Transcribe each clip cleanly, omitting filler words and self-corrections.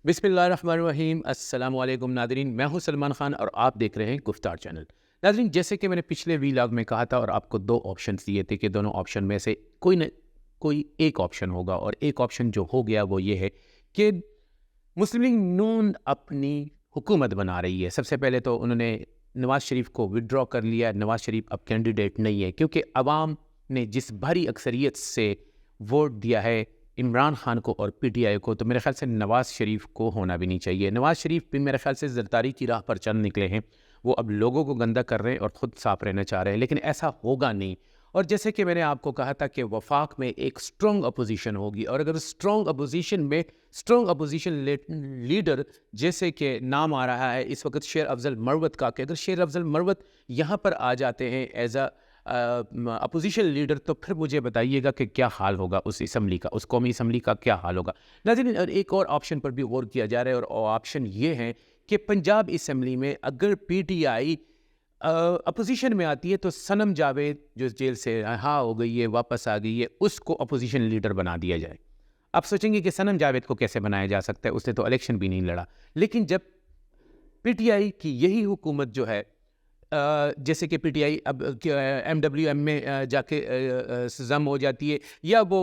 बिस्मिल्लाहिर्रहमानिर्रहीम। अस्सलाम वालेकुम नादरीन, मैं हूं सलमान खान और आप देख रहे हैं गुफ्तार चैनल। नादरीन, जैसे कि मैंने पिछले वीलॉग में कहा था और आपको दो ऑप्शंस दिए थे कि दोनों ऑप्शन में से कोई एक ऑप्शन होगा, और एक ऑप्शन जो हो गया वो ये है कि मुस्लिम लीग नून अपनी हुकूमत बना रही है। सबसे पहले तो उन्होंने नवाज शरीफ को विड्रॉ कर लिया। नवाज शरीफ अब कैंडिडेट नहीं है क्योंकि अवाम ने जिस भारी अक्सरियत से वोट दिया है इमरान खान को और पीटीआई को, तो मेरे ख्याल से नवाज शरीफ को होना भी नहीं चाहिए। नवाज शरीफ भी मेरे ख्याल से जरदारी की राह पर चल निकले हैं। वो अब लोगों को गंदा कर रहे हैं और ख़ुद साफ रहना चाह रहे हैं, लेकिन ऐसा होगा नहीं। और जैसे कि मैंने आपको कहा था कि वफाक में एक स्ट्रॉन्ग अपोजिशन होगी, और अगर स्ट्रॉन्ग अपोजिशन में स्ट्रॉन्ग अपोजिशन लीडर जैसे कि नाम आ रहा है इस वक्त शेर अफजल मरवत का, कि अगर शेर अफजल मरवत यहाँ पर आ जाते हैं एज अ अपोजिशन लीडर, तो फिर मुझे बताइएगा कि क्या हाल होगा उस असम्बली का, उस कौमी असम्बली का क्या हाल होगा। नाज़रीन, और एक और ऑप्शन पर भी गौर किया जा रहा है, और ऑप्शन ये है कि पंजाब असम्बली में अगर पीटीआई अपोजिशन में आती है तो सनम जावेद जो जेल से रिहा हो गई है, वापस आ गई है, उसको अपोजिशन लीडर बना दिया जाए। आप सोचेंगे कि सनम जावेद को कैसे बनाया जा सकता है, उसने तो इलेक्शन भी नहीं लड़ा। लेकिन जब पीटीआई की यही हुकूमत जो है, जैसे कि पीटीआई अब एमडब्ल्यूएम में जाके जम हो जाती है, या वो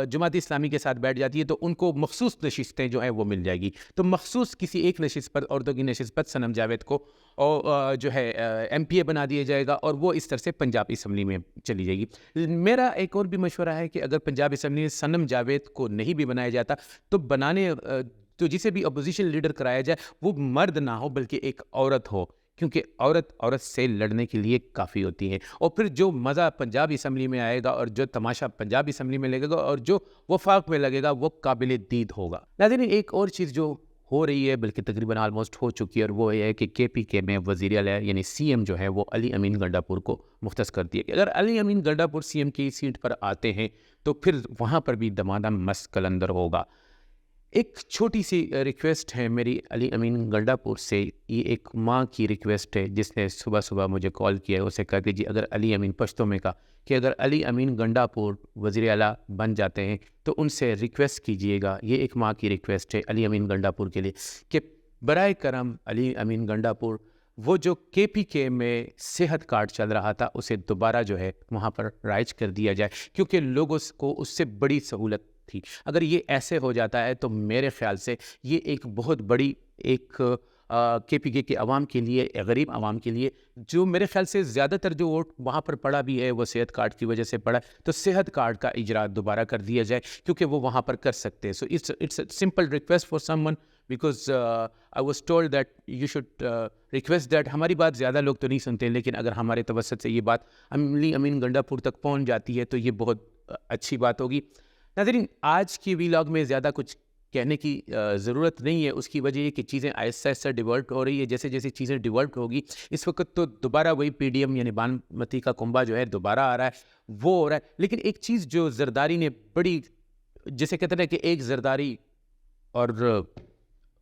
जमात इस्लामी के साथ बैठ जाती है, तो उनको मखसूस नशिस्तें जो हैं वो मिल जाएगी। तो मखसूस किसी एक नशिस्त पर, औरतों की नशिस्त पर सनम जावेद को और जो है एमपीए बना दिया जाएगा, और वो इस तरह से पंजाब असम्बली में चली जाएगी। मेरा एक और भी मशवरा है कि अगर पंजाब असम्बली में सनम जावेद को नहीं भी बनाया जाता, तो तो जिसे भी अपोजिशन लीडर कराया जाए वो मर्द ना हो बल्कि एक औरत हो, क्योंकि औरत औरत से लड़ने के लिए काफ़ी होती है। और फिर जो मज़ा पंजाब असम्बली में आएगा और जो तमाशा पंजाब असम्बली में लगेगा और जो वफाक में लगेगा वो काबिल दीद होगा। नाज़रीन, एक और चीज़ जो हो रही है, बल्कि तकरीबन आलमोस्ट हो चुकी है, और वो ये है कि केपीके में वज़ीर आला यानी सीएम जो है वो अली अमीन गंडापुर को मुख्तस कर दिया। अगर अली अमीन गंडापुर सीएम की सीट पर आते हैं तो फिर वहाँ पर भी दमादम मस्त कलंदर होगा। एक छोटी सी रिक्वेस्ट है मेरी अली अमीन गंडापुर से, ये एक माँ की रिक्वेस्ट है जिसने सुबह सुबह मुझे कॉल किया है। उसे कहा कि जी अगर अली अमीन, पश्तो में कहा कि अगर अली अमीन गंडापुर वज़ीर आला बन जाते हैं तो उनसे रिक्वेस्ट कीजिएगा, ये एक माँ की रिक्वेस्ट है अली अमीन गंडापुर के लिए, कि बराए करम अली अमीन गंडापुर वो जो केपीके में सेहत कार्ड चल रहा था उसे दोबारा जो है वहाँ पर राइज कर दिया जाए, क्योंकि लोगों को उससे बड़ी सहूलत थी। अगर ये ऐसे हो जाता है तो मेरे ख्याल से ये एक बहुत बड़ी एक केपीके के अवाम के लिए, गरीब अवाम के लिए, जो मेरे ख्याल से ज़्यादातर जो वोट वहाँ पर पड़ा भी है वो सेहत कार्ड की वजह से पड़ा, तो सेहत कार्ड का इजरा दोबारा कर दिया जाए, क्योंकि वो वहाँ पर कर सकते हैं। So it's a simple request for someone, because I was told that you should request that. हमारी बात ज़्यादा लोग तो नहीं सुनते, लेकिन अगर हमारे तवस्सुत से ये बात अली अमीन गंडापुर तक पहुँच जाती है तो ये बहुत अच्छी बात होगी। नाज़रीन, आज की वीलॉग में ज़्यादा कुछ कहने की ज़रूरत नहीं है। उसकी वजह ये कि चीज़ें आहिस्ता आहिस्ता डिवेल्प हो रही है। जैसे जैसे चीज़ें डिवेल्प होगी, इस वक्त तो दोबारा वही पीडीएम यानी बासमती का कुंबा जो है दोबारा आ रहा है, वो हो रहा है। लेकिन एक चीज़ जो जरदारी ने बड़ी, जैसे कहते हैं कि एक जरदारी, और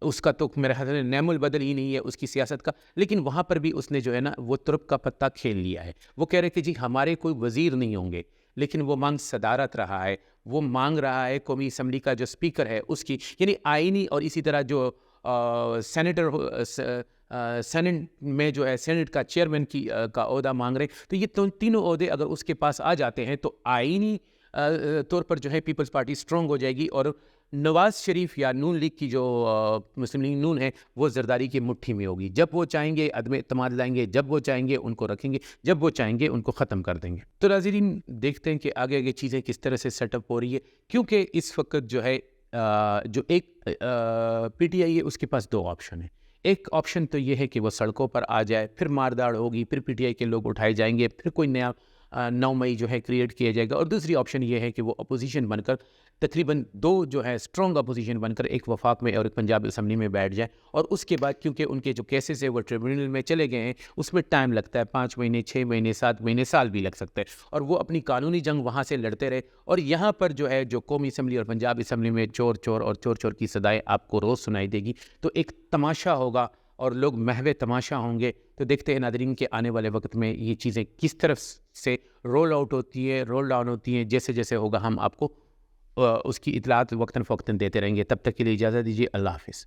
उसका तो मेरे ख्याल से नैमुल बदल ही नहीं है उसकी सियासत का, लेकिन वहाँ पर भी उसने जो है ना वो तुर्क का पत्ता खेल लिया है। वो कह रहे कि जी हमारे कोई वज़ीर नहीं होंगे, लेकिन वो मांग सदारत रहा है। वो मांग रहा है कौमी असम्बली का जो स्पीकर है उसकी, यानी आइनी, और इसी तरह जो सेनेट में जो है सेनेट का चेयरमैन का ओहदा मांग रहे। तो ये तीनों ओहदे अगर उसके पास आ जाते हैं तो आइनी तौर पर जो है पीपल्स पार्टी स्ट्रॉन्ग हो जाएगी, और नवाज शरीफ या नून लीग की जो मुस्लिम लीग नून है वो जरदारी की मुट्ठी में होगी। जब वो चाहेंगे अदम एतमाद लाएंगे, जब वो चाहेंगे उनको रखेंगे, जब वो चाहेंगे उनको ख़त्म कर देंगे। तो नाज़रीन, देखते हैं कि आगे आगे चीज़ें किस तरह से सेटअप हो रही है, क्योंकि इस वक्त जो है जो एक पीटीआई है उसके पास दो ऑप्शन है। एक ऑप्शन तो ये है कि वो सड़कों पर आ जाए, फिर मारदाड़ होगी, फिर पीटीआई के लोग उठाए जाएंगे, फिर कोई नया 9 मई जो है क्रिएट किया जाएगा। और दूसरी ऑप्शन ये है कि वो अपोजिशन बनकर, तकरीबन दो जो है स्ट्रॉन्ग अपोजिशन बनकर, एक वफाक में और एक पंजाब असम्बली में बैठ जाए। और उसके बाद क्योंकि उनके जो केसेस है वो ट्रिब्यूनल में चले गए हैं, उसमें टाइम लगता है, 5 महीने, 6 महीने, 7 महीने, साल भी लग सकते हैं, और वो अपनी कानूनी जंग वहाँ से लड़ते रहे। और यहाँ पर जो है जो कौमी असम्बली और पंजाब असम्बली में चोर चोर और चोर चोर की सदाएँ आपको रोज़ सुनाई देगी, तो एक तमाशा होगा और लोग महवे तमाशा होंगे। तो देखते हैं नादरीन के आने वाले वक्त में ये चीज़ें किस तरफ से रोल आउट होती है, रोल डाउन होती हैं। जैसे जैसे होगा हम आपको उसकी इतलात वक्तन फ़ौक्तन देते रहेंगे। तब तक के लिए इजाज़त दीजिए। अल्लाह हाफ़िज़।